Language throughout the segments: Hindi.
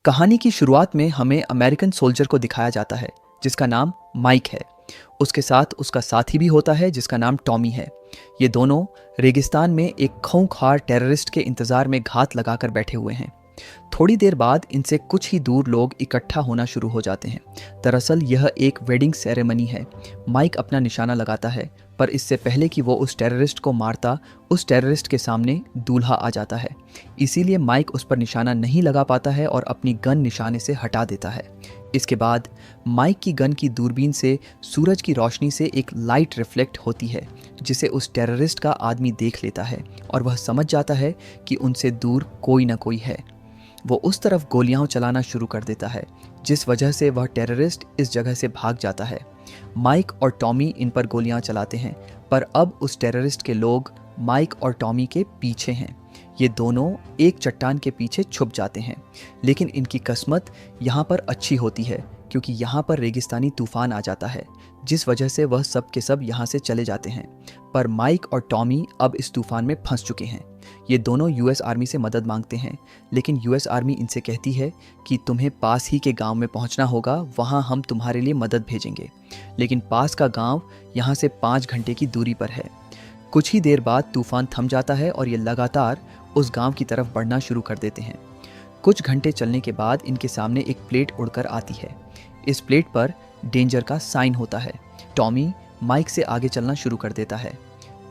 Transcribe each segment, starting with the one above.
कहानी की शुरुआत में हमें अमेरिकन सोल्जर को दिखाया जाता है जिसका नाम माइक है। उसके साथ उसका साथी भी होता है जिसका नाम टॉमी है। ये दोनों रेगिस्तान में एक खूंखार टेररिस्ट के इंतजार में घात लगाकर बैठे हुए हैं। थोड़ी देर बाद इनसे कुछ ही दूर लोग इकट्ठा होना शुरू हो जाते हैं। दरअसल यह एक वेडिंग सेरेमनी है। माइक अपना निशाना लगाता है, पर इससे पहले कि वो उस टेररिस्ट को मारता, उस टेररिस्ट के सामने दूल्हा आ जाता है। इसीलिए माइक उस पर निशाना नहीं लगा पाता है और अपनी गन निशाने से हटा देता है। इसके बाद माइक की गन की दूरबीन से सूरज की रोशनी से एक लाइट रिफ्लेक्ट होती है, जिसे उस टेररिस्ट का आदमी देख लेता है और वह समझ जाता है कि उनसे दूर कोई ना कोई है। वो उस तरफ गोलियां चलाना शुरू कर देता है, जिस वजह से वह टेररिस्ट इस जगह से भाग जाता है। माइक और टॉमी इन पर गोलियां चलाते हैं, पर अब उस टेररिस्ट के लोग माइक और टॉमी के पीछे हैं। ये दोनों एक चट्टान के पीछे छुप जाते हैं, लेकिन इनकी किस्मत यहाँ पर अच्छी होती है क्योंकि यहाँ पर रेगिस्तानी तूफान आ जाता है, जिस वजह से वह सब के सब यहाँ से चले जाते हैं। पर माइक और टॉमी अब इस तूफान में फंस चुके हैं। ये दोनों यूएस आर्मी से मदद मांगते हैं, लेकिन यूएस आर्मी इनसे कहती है कि तुम्हें पास ही के गांव में पहुंचना होगा, वहां हम तुम्हारे लिए मदद भेजेंगे। लेकिन पास का गांव यहाँ से 5 घंटे की दूरी पर है। कुछ ही देर बाद तूफान थम जाता है और ये लगातार उस गांव की तरफ बढ़ना शुरू कर देते हैं। कुछ घंटे चलने के बाद इनके सामने एक प्लेट उड़कर आती है। इस प्लेट पर डेंजर का साइन होता है। टॉमी माइक से आगे चलना शुरू कर देता है,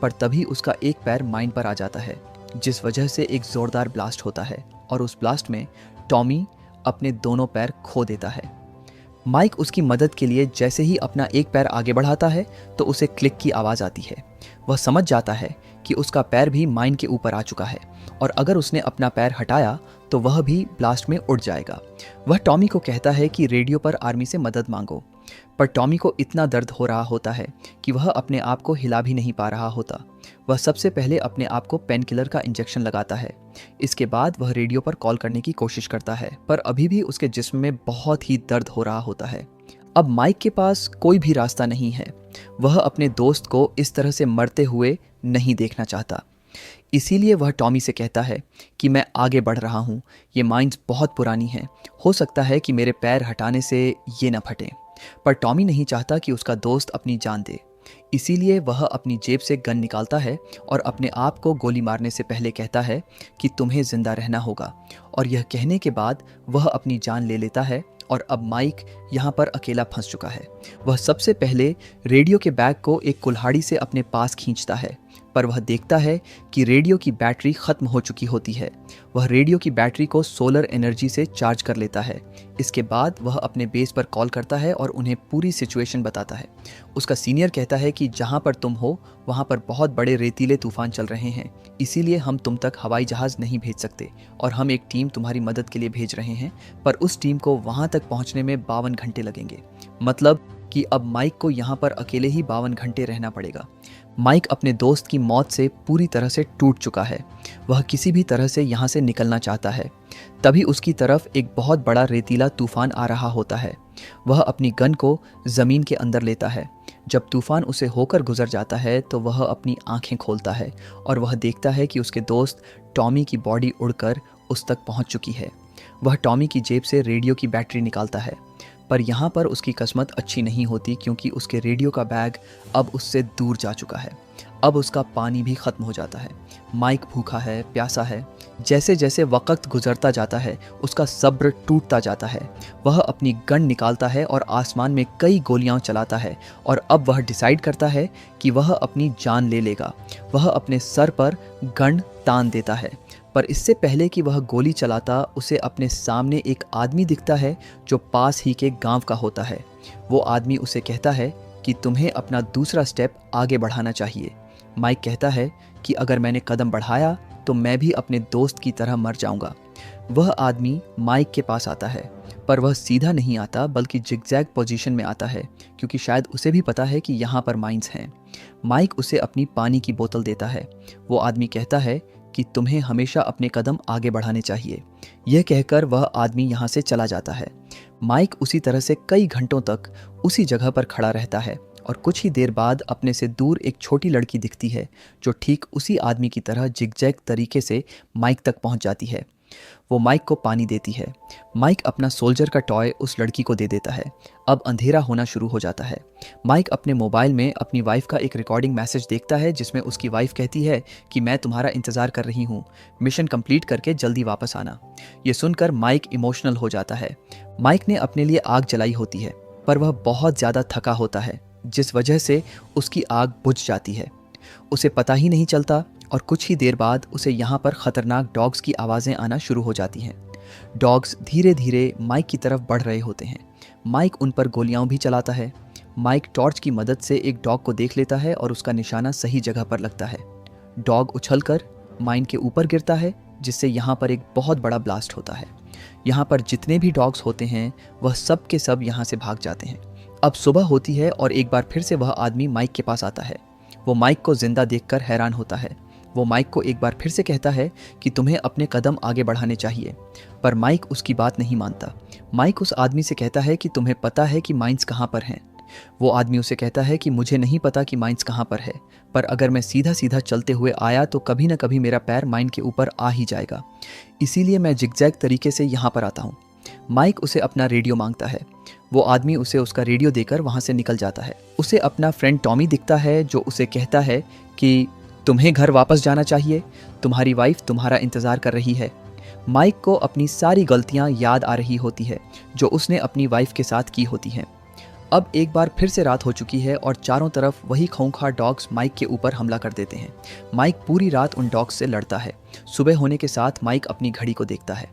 पर तभी उसका एक पैर माइन पर आ जाता है, जिस वजह से एक जोरदार ब्लास्ट होता है और उस ब्लास्ट में टॉमी अपने दोनों पैर खो देता है। माइक उसकी मदद के लिए जैसे ही अपना एक पैर आगे बढ़ाता है तो उसे क्लिक की आवाज़ आती है। वह समझ जाता है कि उसका पैर भी माइन के ऊपर आ चुका है और अगर उसने अपना पैर हटाया तो वह भी ब्लास्ट में उड़ जाएगा। वह टॉमी को कहता है कि रेडियो पर आर्मी से मदद मांगो, पर टॉमी को इतना दर्द हो रहा होता है कि वह अपने आप को हिला भी नहीं पा रहा होता। वह सबसे पहले अपने आप को पेन किलर का इंजेक्शन लगाता है। इसके बाद वह रेडियो पर कॉल करने की कोशिश करता है, पर अभी भी उसके जिस्म में बहुत ही दर्द हो रहा होता है। अब माइक के पास कोई भी रास्ता नहीं है। वह अपने दोस्त को इस तरह से मरते हुए नहीं देखना चाहता। इसीलिए वह टॉमी से कहता है कि मैं आगे बढ़ रहा हूँ, ये माइंस बहुत पुरानी हैं, हो सकता है कि मेरे पैर हटाने से ये न फटें। पर टॉमी नहीं चाहता कि उसका दोस्त अपनी जान दे। इसीलिए वह अपनी जेब से गन निकालता है और अपने आप को गोली मारने से पहले कहता है कि तुम्हें जिंदा रहना होगा। और यह कहने के बाद वह अपनी जान ले लेता है और अब माइक यहाँ पर अकेला फंस चुका है। वह सबसे पहले रेडियो के बैग को एक कुल्हाड़ी से अपने पास खींचता है, पर वह देखता है कि रेडियो की बैटरी ख़त्म हो चुकी होती है। वह रेडियो की बैटरी को सोलर एनर्जी से चार्ज कर लेता है। इसके बाद वह अपने बेस पर कॉल करता है और उन्हें पूरी सिचुएशन बताता है। उसका सीनियर कहता है कि जहाँ पर तुम हो वहाँ पर बहुत बड़े रेतीले तूफान चल रहे हैं, इसीलिए हम तुम तक हवाई जहाज़ नहीं भेज सकते और हम एक टीम तुम्हारी मदद के लिए भेज रहे हैं, पर उस टीम को वहाँ तक पहुँचने में 52 घंटे लगेंगे। मतलब कि अब माइक को यहाँ पर अकेले ही 52 घंटे रहना पड़ेगा। माइक अपने दोस्त की मौत से पूरी तरह से टूट चुका है। वह किसी भी तरह से यहाँ से निकलना चाहता है। तभी उसकी तरफ एक बहुत बड़ा रेतीला तूफान आ रहा होता है। वह अपनी गन को ज़मीन के अंदर लेता है। जब तूफान उसे होकर गुजर जाता है तो वह अपनी आंखें खोलता है और वह देखता है कि उसके दोस्त टॉमी की बॉडी उड़कर उस तक पहुँच चुकी है। वह टॉमी की जेब से रेडियो की बैटरी निकालता है, पर यहाँ पर उसकी किस्मत अच्छी नहीं होती क्योंकि उसके रेडियो का बैग अब उससे दूर जा चुका है। अब उसका पानी भी ख़त्म हो जाता है। माइक भूखा है, प्यासा है। जैसे जैसे वक्त गुजरता जाता है उसका सब्र टूटता जाता है। वह अपनी गन निकालता है और आसमान में कई गोलियां चलाता है और अब वह डिसाइड करता है कि वह अपनी जान ले लेगा। वह अपने सर पर गन तान देता है, पर इससे पहले कि वह गोली चलाता उसे अपने सामने एक आदमी दिखता है जो पास ही के गांव का होता है। वो आदमी उसे कहता है कि तुम्हें अपना दूसरा स्टेप आगे बढ़ाना चाहिए। माइक कहता है कि अगर मैंने कदम बढ़ाया तो मैं भी अपने दोस्त की तरह मर जाऊंगा। वह आदमी माइक के पास आता है, पर वह सीधा नहीं आता बल्कि जिगजैग पोजीशन में आता है क्योंकि शायद उसे भी पता है कि यहाँ पर माइंस हैं। माइक उसे अपनी पानी की बोतल देता है। वो आदमी कहता है कि तुम्हें हमेशा अपने कदम आगे बढ़ाने चाहिए। यह कहकर वह आदमी यहाँ से चला जाता है। माइक उसी तरह से कई घंटों तक उसी जगह पर खड़ा रहता है और कुछ ही देर बाद अपने से दूर एक छोटी लड़की दिखती है जो ठीक उसी आदमी की तरह जिगजैग तरीके से माइक तक पहुँच जाती है। वो माइक को पानी देती है। माइक अपना सोल्जर का टॉय उस लड़की को दे देता है। अब अंधेरा होना शुरू हो जाता है। माइक अपने मोबाइल में अपनी वाइफ का एक रिकॉर्डिंग मैसेज देखता है जिसमें उसकी वाइफ कहती है कि मैं तुम्हारा इंतज़ार कर रही हूँ, मिशन कंप्लीट करके जल्दी वापस आना। ये सुनकर माइक इमोशनल हो जाता है। माइक ने अपने लिए आग जलाई होती है, पर वह बहुत ज़्यादा थका होता है, जिस वजह से उसकी आग बुझ जाती है। उसे पता ही नहीं चलता और कुछ ही देर बाद उसे यहाँ पर खतरनाक डॉग्स की आवाज़ें आना शुरू हो जाती हैं। डॉग्स धीरे धीरे माइक की तरफ बढ़ रहे होते हैं। माइक उन पर गोलियां भी चलाता है। माइक टॉर्च की मदद से एक डॉग को देख लेता है और उसका निशाना सही जगह पर लगता है। डॉग उछलकर माइन के ऊपर गिरता है, जिससे यहाँ पर एक बहुत बड़ा ब्लास्ट होता है। यहाँ पर जितने भी डॉग्स होते हैं वह सब के सब यहाँ से भाग जाते हैं। अब सुबह होती है और एक बार फिर से वह आदमी माइक के पास आता है। वो माइक को जिंदा देखकर हैरान होता है। वो माइक को एक बार फिर से कहता है कि तुम्हें अपने कदम आगे बढ़ाने चाहिए, पर माइक उसकी बात नहीं मानता। माइक उस आदमी से कहता है कि तुम्हें पता है कि माइंस कहाँ पर हैं। वो आदमी उसे कहता है कि मुझे नहीं पता कि माइंस कहाँ पर है, पर अगर मैं सीधा सीधा चलते हुए आया तो कभी ना कभी मेरा पैर माइन के ऊपर आ ही जाएगा, इसीलिए मैं जिगजैग तरीके से यहाँ पर आता हूँ। माइक उसे अपना रेडियो मांगता है। वो आदमी उसे उसका रेडियो देकर वहाँ से निकल जाता है। उसे अपना फ्रेंड टॉमी दिखता है जो उसे कहता है कि तुम्हें घर वापस जाना चाहिए, तुम्हारी वाइफ तुम्हारा इंतज़ार कर रही है। माइक को अपनी सारी गलतियां याद आ रही होती है जो उसने अपनी वाइफ के साथ की होती हैं। अब एक बार फिर से रात हो चुकी है और चारों तरफ वही खूंखार डॉग्स माइक के ऊपर हमला कर देते हैं। माइक पूरी रात उन डॉग्स से लड़ता है। सुबह होने के साथ माइक अपनी घड़ी को देखता है।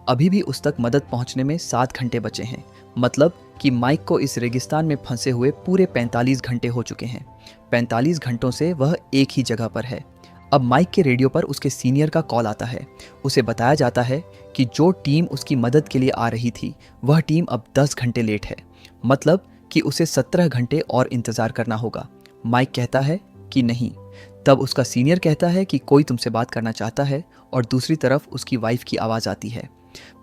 अभी भी उस तक मदद पहुंचने में 7 घंटे बचे हैं, मतलब कि माइक को इस रेगिस्तान में फंसे हुए पूरे 45 घंटे हो चुके हैं। 45 घंटों से वह एक ही जगह पर है। अब माइक के रेडियो पर उसके सीनियर का कॉल आता है। उसे बताया जाता है कि जो टीम उसकी मदद के लिए आ रही थी वह टीम अब 10 घंटे लेट है, मतलब कि उसे 17 घंटे और इंतज़ार करना होगा। माइक कहता है कि नहीं। तब उसका सीनियर कहता है कि कोई तुमसे बात करना चाहता है और दूसरी तरफ उसकी वाइफ की आवाज़ आती है।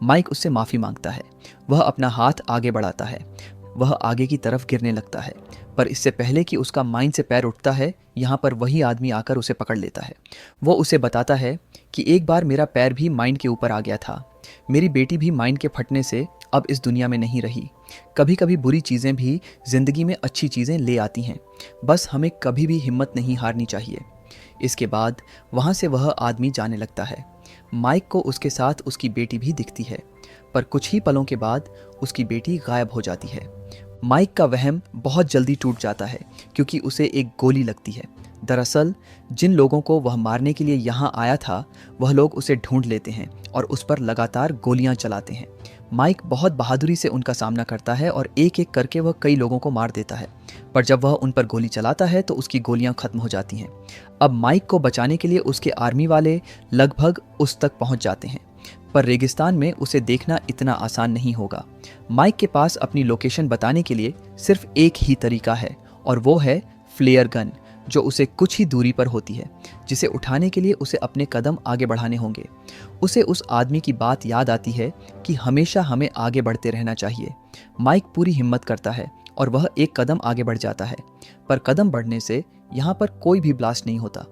माइक उससे माफ़ी मांगता है। वह अपना हाथ आगे बढ़ाता है। वह आगे की तरफ गिरने लगता है, पर इससे पहले कि उसका माइन से पैर उठता है, यहाँ पर वही आदमी आकर उसे पकड़ लेता है। वो उसे बताता है कि एक बार मेरा पैर भी माइन के ऊपर आ गया था। मेरी बेटी भी माइन के फटने से अब इस दुनिया में नहीं रही। कभी कभी बुरी चीज़ें भी ज़िंदगी में अच्छी चीज़ें ले आती हैं, बस हमें कभी भी हिम्मत नहीं हारनी चाहिए। इसके बाद वहाँ से वह आदमी जाने लगता है। माइक को उसके साथ उसकी बेटी भी दिखती है, पर कुछ ही पलों के बाद उसकी बेटी गायब हो जाती है। माइक का वहम बहुत जल्दी टूट जाता है क्योंकि उसे एक गोली लगती है। दरअसल जिन लोगों को वह मारने के लिए यहाँ आया था वह लोग उसे ढूंढ लेते हैं और उस पर लगातार गोलियां चलाते हैं। माइक बहुत बहादुरी से उनका सामना करता है और एक एक करके वह कई लोगों को मार देता है, पर जब वह उन पर गोली चलाता है तो उसकी गोलियां खत्म हो जाती हैं। अब माइक को बचाने के लिए उसके आर्मी वाले लगभग उस तक पहुंच जाते हैं, पर रेगिस्तान में उसे देखना इतना आसान नहीं होगा। माइक के पास अपनी लोकेशन बताने के लिए सिर्फ एक ही तरीका है और वो है फ्लेयर गन, जो उसे कुछ ही दूरी पर होती है, जिसे उठाने के लिए उसे अपने कदम आगे बढ़ाने होंगे। उसे उस आदमी की बात याद आती है कि हमेशा हमें आगे बढ़ते रहना चाहिए। माइक पूरी हिम्मत करता है और वह एक कदम आगे बढ़ जाता है, पर कदम बढ़ने से यहाँ पर कोई भी ब्लास्ट नहीं होता।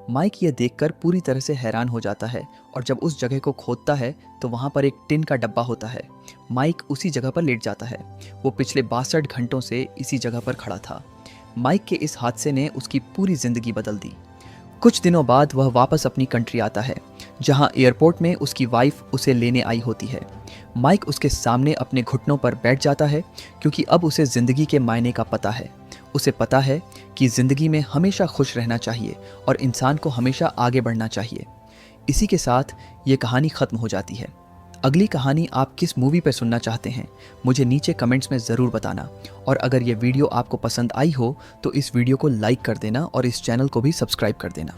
माइक यह देखकर पूरी तरह से हैरान हो जाता है और जब उस जगह को खोदता है तो वहाँ पर एक टिन का डब्बा होता है। माइक उसी जगह पर लेट जाता है। वो पिछले 62 घंटों से इसी जगह पर खड़ा था। माइक के इस हादसे ने उसकी पूरी जिंदगी बदल दी। कुछ दिनों बाद वह वापस अपनी कंट्री आता है, जहां एयरपोर्ट में उसकी वाइफ उसे लेने आई होती है। माइक उसके सामने अपने घुटनों पर बैठ जाता है क्योंकि अब उसे ज़िंदगी के मायने का पता है। उसे पता है कि ज़िंदगी में हमेशा खुश रहना चाहिए और इंसान को हमेशा आगे बढ़ना चाहिए। इसी के साथ ये कहानी ख़त्म हो जाती है। अगली कहानी आप किस मूवी पर सुनना चाहते हैं मुझे नीचे कमेंट्स में ज़रूर बताना, और अगर ये वीडियो आपको पसंद आई हो तो इस वीडियो को लाइक कर देना और इस चैनल को भी सब्सक्राइब कर देना।